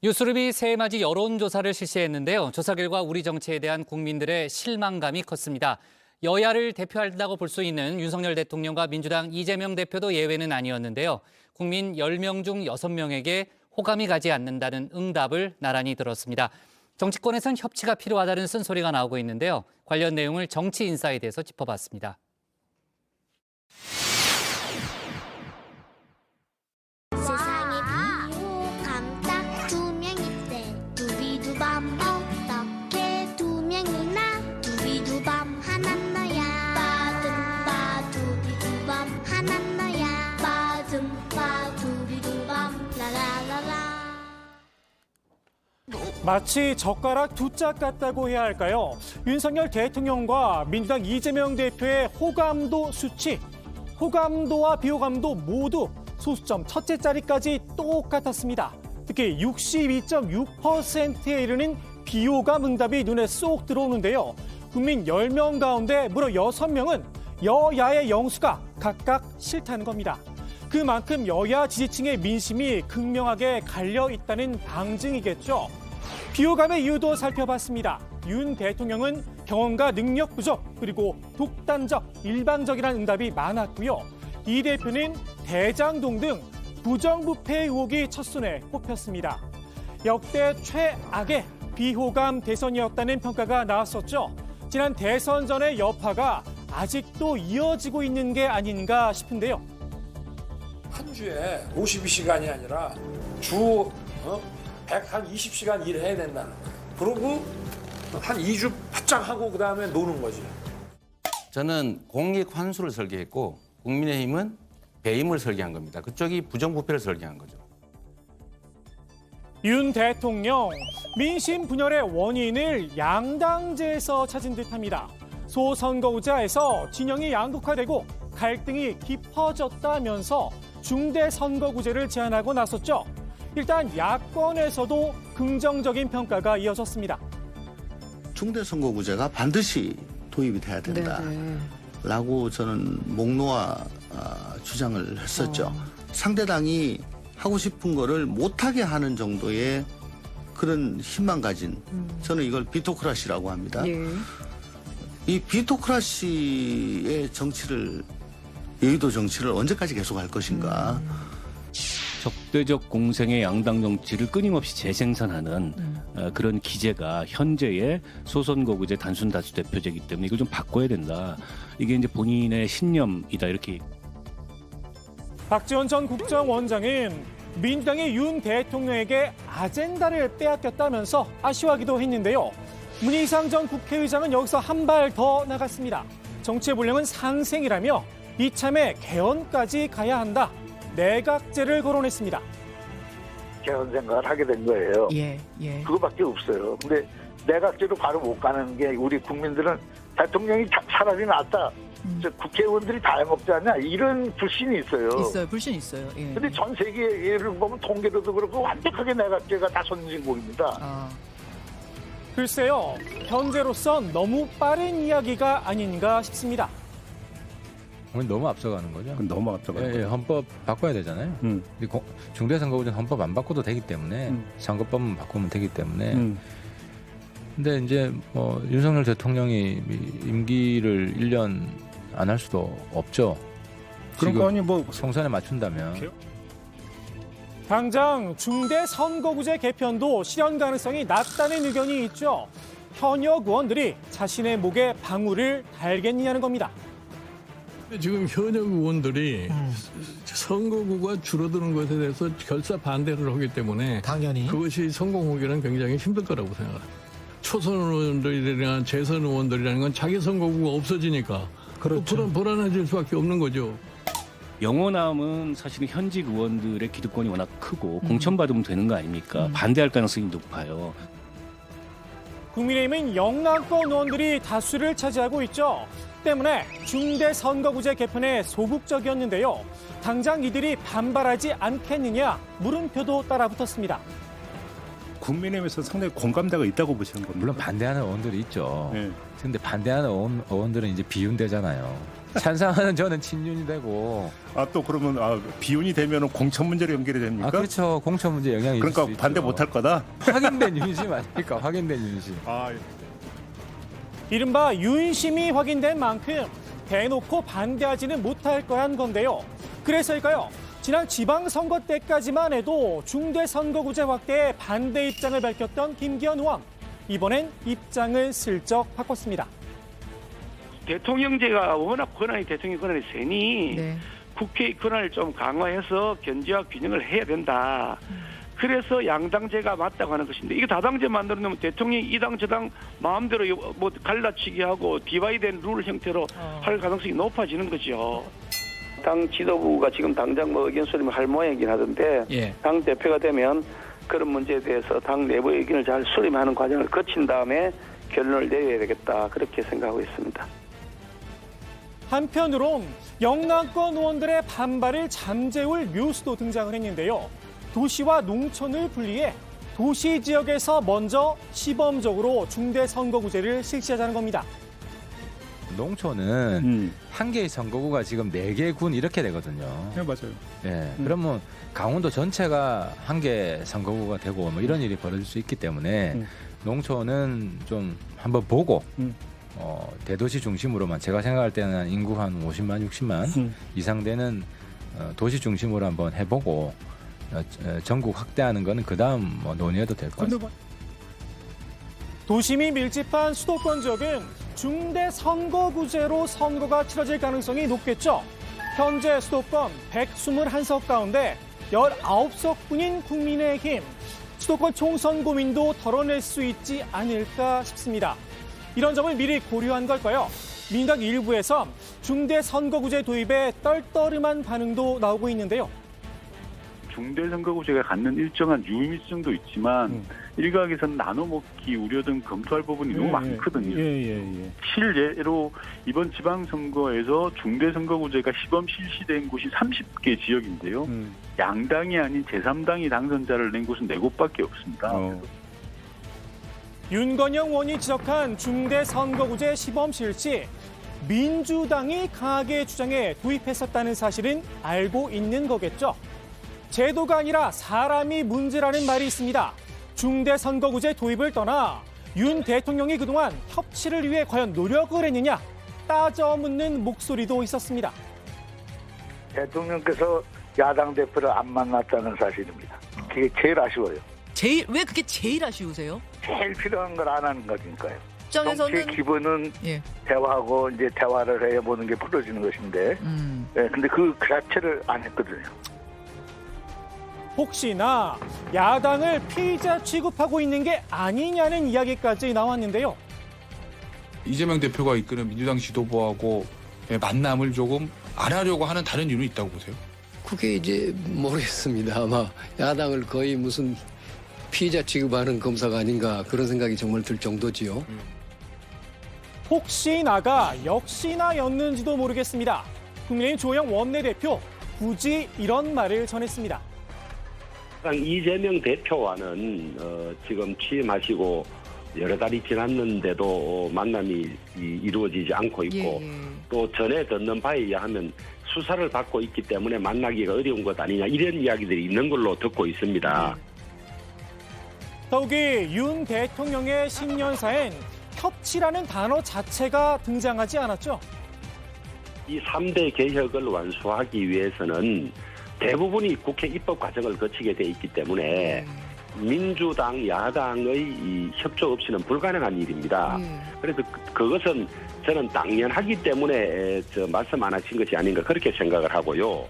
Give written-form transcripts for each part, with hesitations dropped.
뉴스룸이 새해맞이 여론조사를 실시했는데요. 조사 결과 우리 정치에 대한 국민들의 실망감이 컸습니다. 여야를 대표한다고 볼 수 있는 윤석열 대통령과 민주당 이재명 대표도 예외는 아니었는데요. 국민 10명 중 6명에게 호감이 가지 않는다는 응답을 나란히 들었습니다. 정치권에선 협치가 필요하다는 쓴소리가 나오고 있는데요. 관련 내용을 정치인사에 대해서 짚어봤습니다. 세상에 비호감 딱 두 명인데 두비두밤 어떻게 두 명이나 두비두밤 하나 너야 빠듬빠 두비두밤 하나 너야 빠듬빠 두비두밤 라라라라. 마치 젓가락 두 짝 같다고 해야 할까요? 윤석열 대통령과 민주당 이재명 대표의 호감도 수치, 호감도와 비호감도 모두 소수점 첫째 자리까지 똑같았습니다. 특히 62.6%에 이르는 비호감 응답이 눈에 쏙 들어오는데요. 국민 10명 가운데 무려 6명은 여야의 영수가 각각 싫다는 겁니다. 그만큼 여야 지지층의 민심이 극명하게 갈려 있다는 방증이겠죠. 비호감의 이유도 살펴봤습니다. 윤 대통령은 경험과 능력 부족, 그리고 독단적, 일방적이라는 응답이 많았고요. 이 대표는 대장동 등 부정부패 의혹이 첫순에 꼽혔습니다. 역대 최악의 비호감 대선이었다는 평가가 나왔었죠. 지난 대선 전의 여파가 아직도 이어지고 있는 게 아닌가 싶은데요. 한 주에 52시간이 아니라 주 120시간 일해야 된다는 거예요. 그러고 한 2주 바짝 하고 그다음에 노는 거지. 저는 공익 환수를 설계했고 국민의힘은 배임을 설계한 겁니다. 그쪽이 부정부패를 설계한 거죠. 윤 대통령, 민심 분열의 원인을 양당제에서 찾은 듯합니다. 소선거구제에서 진영이 양극화되고 갈등이 깊어졌다면서 중대선거구제를 제안하고 나섰죠. 일단 야권에서도 긍정적인 평가가 이어졌습니다. 중대선거구제가 반드시 도입이 돼야 된다라고 저는 목놓아 주장을 했었죠. 상대당이 하고 싶은 거를 못하게 하는 정도의 그런 힘만 가진 저는 이걸 비토크라시라고 합니다. 이 비토크라시의 정치를, 여의도 정치를 언제까지 계속할 것인가. 적대적 공생의 양당 정치를 끊임없이 재생산하는 그런 기제가 현재의 소선거구제 단순 다수 대표제이기 때문에 이걸 좀 바꿔야 된다. 이게 이제 본인의 신념이다 이렇게. 박지원 전 국정원장은 민주당이 윤 대통령에게 아젠다를 빼앗겼다면서 아쉬워하기도 했는데요. 문희상 전 국회의장은 여기서 한 발 더 나갔습니다. 정치의 분량은 상생이라며 이참에 개헌까지 가야 한다. 내각제를 거론했습니다. 개헌 생각을 하게 된 거예요. 그거밖에 없어요. 근데 내각제로 바로 못 가는 게 우리 국민들은 대통령이 차라리 낫다. 국회의원들이 다 해먹지 않냐 이런 불신이 있어요. 있어요. 불신 있어요. 예. 근데 전 세계를 보면 통계로도 그렇고 완벽하게 내각제가 다 선진국입니다. 글쎄요, 현재로선 너무 빠른 이야기가 아닌가 싶습니다. 너무 앞서가는 거죠. 너무 앞서가는 거죠. 헌법 바꿔야 되잖아요. 중대선거구제는 헌법 안 바꿔도 되기 때문에 선거법만 바꾸면 되기 때문에. 근데 이제 윤석열 대통령이 임기를 1년 안 할 수도 없죠. 그런 거 아니 뭐 총선에 맞춘다면. 당장 중대선거구제 개편도 실현 가능성이 낮다는 의견이 있죠. 현역 의원들이 자신의 목에 방울을 달겠느냐는 겁니다. 지금 현역 의원들이 선거구가 줄어드는 것에 대해서 결사 반대를 하기 때문에 당연히 그것이 성공하기는 굉장히 힘들 거라고 생각합니다. 초선 의원들이나 재선 의원들이라는 건 자기 선거구가 없어지니까 그렇죠. 불안해질 수밖에 없는 거죠. 영원함은 사실은 현직 의원들의 기득권이 워낙 크고 공천받으면 되는 거 아닙니까? 반대할 가능성이 높아요. 국민의힘은 영남권 의원들이 다수를 차지하고 있죠. 때문에 중대선거구제 개편에 소극적이었는데요. 당장 이들이 반발하지 않겠느냐 물음표도 따라붙었습니다. 국민의힘에서 상당히 공감대가 있다고 보시는 겁니다. 물론 반대하는 의원들이 있죠. 네. 근데 반대하는 의원들은 이제 비윤대잖아요. 찬성하는 저는 친윤이 되고. 아, 또 그러면 비윤이 되면 공천 문제로 연결이 됩니까? 그렇죠. 공천 문제 영향이 있을 수 그러니까 있죠. 반대 못할 거다. 확인된 윤심 아닙니까? 확인된 윤심. 이른바 윤심이 확인된 만큼 대놓고 반대하지는 못할 거란 건데요. 그래서일까요? 지난 지방선거 때까지만 해도 중대선거구제 확대에 반대 입장을 밝혔던 김기현 의원. 이번엔 입장을 슬쩍 바꿨습니다. 대통령제가 워낙 대통령 권한이 세니 국회의 권한을 좀 강화해서 견제와 균형을 해야 된다. 그래서 양당제가 맞다고 하는 것인데 이게 다당제 만들어 놓으면 대통령이 이 당 저당 마음대로 뭐 갈라치기 하고 디바이드된 룰 형태로 할 가능성이 높아지는 거죠. 당 지도부가 지금 당장 뭐 의견 수렴을 할 모양이긴 하던데 당 대표가 되면 그런 문제에 대해서 당 내부 의견을 잘 수렴하는 과정을 거친 다음에 결론을 내려야 되겠다 그렇게 생각하고 있습니다. 한편으론 영남권 의원들의 반발을 잠재울 묘수도 등장을 했는데요. 도시와 농촌을 분리해 도시 지역에서 먼저 시범적으로 중대선거구제를 실시하자는 겁니다. 농촌은 한 개의 선거구가 지금 4개 군 이렇게 되거든요. 네, 맞아요. 예. 그러면 강원도 전체가 한 개 선거구가 되고 뭐 이런 일이 벌어질 수 있기 때문에 농촌은 좀 한번 보고 대도시 중심으로만 제가 생각할 때는 한 인구 한 50만, 60만 이상 되는 도시 중심으로 한번 해보고 전국 확대하는 거는 그다음 뭐 논의해도 될 것 같습니다. 도심이 밀집한 수도권 지역은 중대 선거구제로 선거가 치러질 가능성이 높겠죠. 현재 수도권 121석 가운데 19석뿐인 국민의힘. 수도권 총선 고민도 덜어낼 수 있지 않을까 싶습니다. 이런 점을 미리 고려한 걸까요? 민주당 일부에서 중대 선거구제 도입에 떨떠름한 반응도 나오고 있는데요. 중대선거구제가 갖는 일정한 유의미성도 있지만 일각에서는 나눠먹기 우려 등 검토할 부분이 너무 많거든요. 실례로 이번 지방선거에서 중대선거구제가 시범 실시된 곳이 30개 지역인데요. 양당이 아닌 제3당이 당선자를 낸 곳은 4곳밖에 없습니다. 윤건영 의원이 지적한 중대선거구제 시범 실시, 민주당이 강하게 주장해 도입했었다는 사실은 알고 있는 거겠죠. 제도가 아니라 사람이 문제라는 말이 있습니다. 중대선거구제 도입을 떠나 윤 대통령이 그동안 협치를 위해 과연 노력을 했느냐 따져 묻는 목소리도 있었습니다. 대통령께서 야당 대표를 안 만났다는 사실입니다. 그게 제일 아쉬워요. 왜 그게 제일 아쉬우세요? 제일 필요한 걸 안 하는 거니까요. 입장에서는 정치의 기본은 대화하고 이제 대화를 해보는 게 풀어지는 것인데, 근데 그 자체를 안 했거든요. 혹시나 야당을 피의자 취급하고 있는 게 아니냐는 이야기까지 나왔는데요. 이재명 대표가 이끄는 민주당 지도부하고 만남을 조금 안 하려고 하는 다른 이유는 있다고 보세요? 그게 이제 모르겠습니다. 아마 야당을 거의 무슨 피의자 취급하는 검사가 아닌가 그런 생각이 정말 들 정도지요. 혹시나가 역시나였는지도 모르겠습니다. 국민의힘 조영 원내대표 굳이 이런 말을 전했습니다. 이재명 대표와는 지금 취임하시고 여러 달이 지났는데도 만남이 이루어지지 않고 있고 또 전에 듣는 바에 의하면 수사를 받고 있기 때문에 만나기가 어려운 것 아니냐 이런 이야기들이 있는 걸로 듣고 있습니다. 더욱이 윤 대통령의 신년사엔 협치라는 단어 자체가 등장하지 않았죠. 이 3대 개혁을 완수하기 위해서는 대부분이 국회 입법 과정을 거치게 돼 있기 때문에 민주당, 야당의 이 협조 없이는 불가능한 일입니다. 그래서 그것은 저는 당연하기 때문에 말씀 안 하신 것이 아닌가 그렇게 생각을 하고요.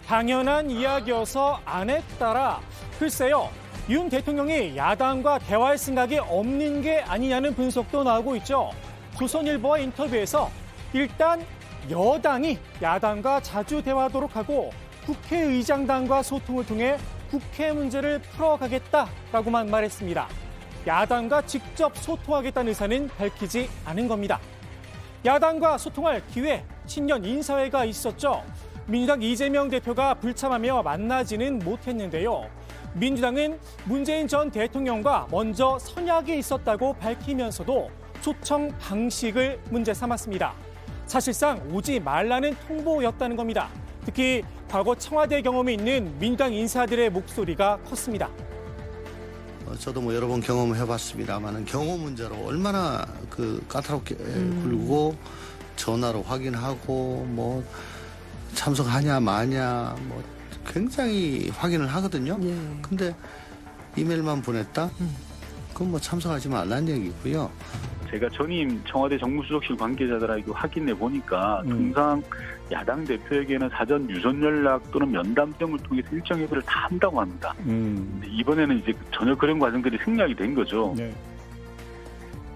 당연한 이야기여서 안 했다라. 글쎄요. 윤 대통령이 야당과 대화할 생각이 없는 게 아니냐는 분석도 나오고 있죠. 조선일보와 인터뷰에서 일단 여당이 야당과 자주 대화하도록 하고 국회의장단과 소통을 통해 국회 문제를 풀어가겠다라고만 말했습니다. 야당과 직접 소통하겠다는 의사는 밝히지 않은 겁니다. 야당과 소통할 기회, 신년 인사회가 있었죠. 민주당 이재명 대표가 불참하며 만나지는 못했는데요. 민주당은 문재인 전 대통령과 먼저 선약이 있었다고 밝히면서도 초청 방식을 문제 삼았습니다. 사실상 오지 말라는 통보였다는 겁니다. 특히 과거 청와대 경험이 있는 민주당 인사들의 목소리가 컸습니다. 저도 뭐 여러 번 경험을 해봤습니다만은 경호 문제로 얼마나 그 까다롭게 굴고 전화로 확인하고 뭐 참석하냐 마냐 뭐 굉장히 확인을 하거든요. 근데 이메일만 보냈다? 그건 뭐 참석하지 말라는 얘기고요. 제가 전임 청와대 정무수석실 관계자들에게 확인해 보니까 통상 야당 대표에게는 사전 유선 연락 또는 면담 등을 통해서 일정 협의를 다 한다고 합니다. 근데 이번에는 이제 전혀 그런 과정들이 생략이 된 거죠. 네.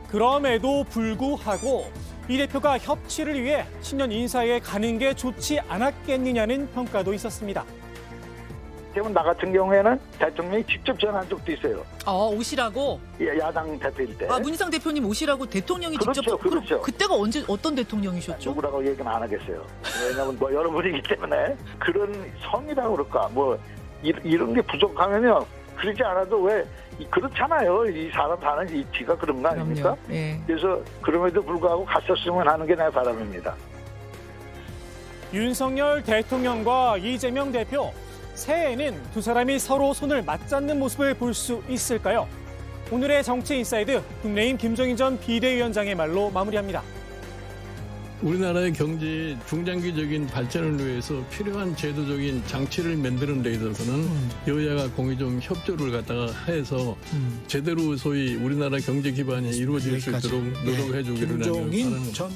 그럼에도 불구하고 이 대표가 협치를 위해 신년 인사에 가는 게 좋지 않았겠느냐는 평가도 있었습니다. 때문에 나 같은 경우에는 대통령이 직접 전화한 적도 있어요. 오시라고? 야당 대표일 때. 문희상 대표님 오시라고 대통령이 그렇죠, 직접. 그렇죠. 그럼 그때가 언제 어떤 대통령이셨죠? 누구라고 얘기는 안 하겠어요. 왜냐하면 뭐 여러분이기 때문에 그런 성이라고 그럴까 뭐 이런 게 부족하면요. 그러지 않아도 왜 그렇잖아요. 이 사람 사는 이치가 그런 거 아닙니까? 그래서 그럼에도 불구하고 갔었으면 하는 게 내 바람입니다. 윤석열 대통령과 이재명 대표, 새해에는 두 사람이 서로 손을 맞잡는 모습을 볼 수 있을까요? 오늘의 정치인사이드 국민의힘 김종인 전 비대위원장의 말로 마무리합니다. 우리나라의 경제 중장기적인 발전을 위해서 필요한 제도적인 장치를 만드는 데 있어서는 여야가 공히 좀 협조를 갖다가 해서 제대로 소위 우리나라 경제 기반이 이루어질 수 있도록 노력해 주기를 바랍니다.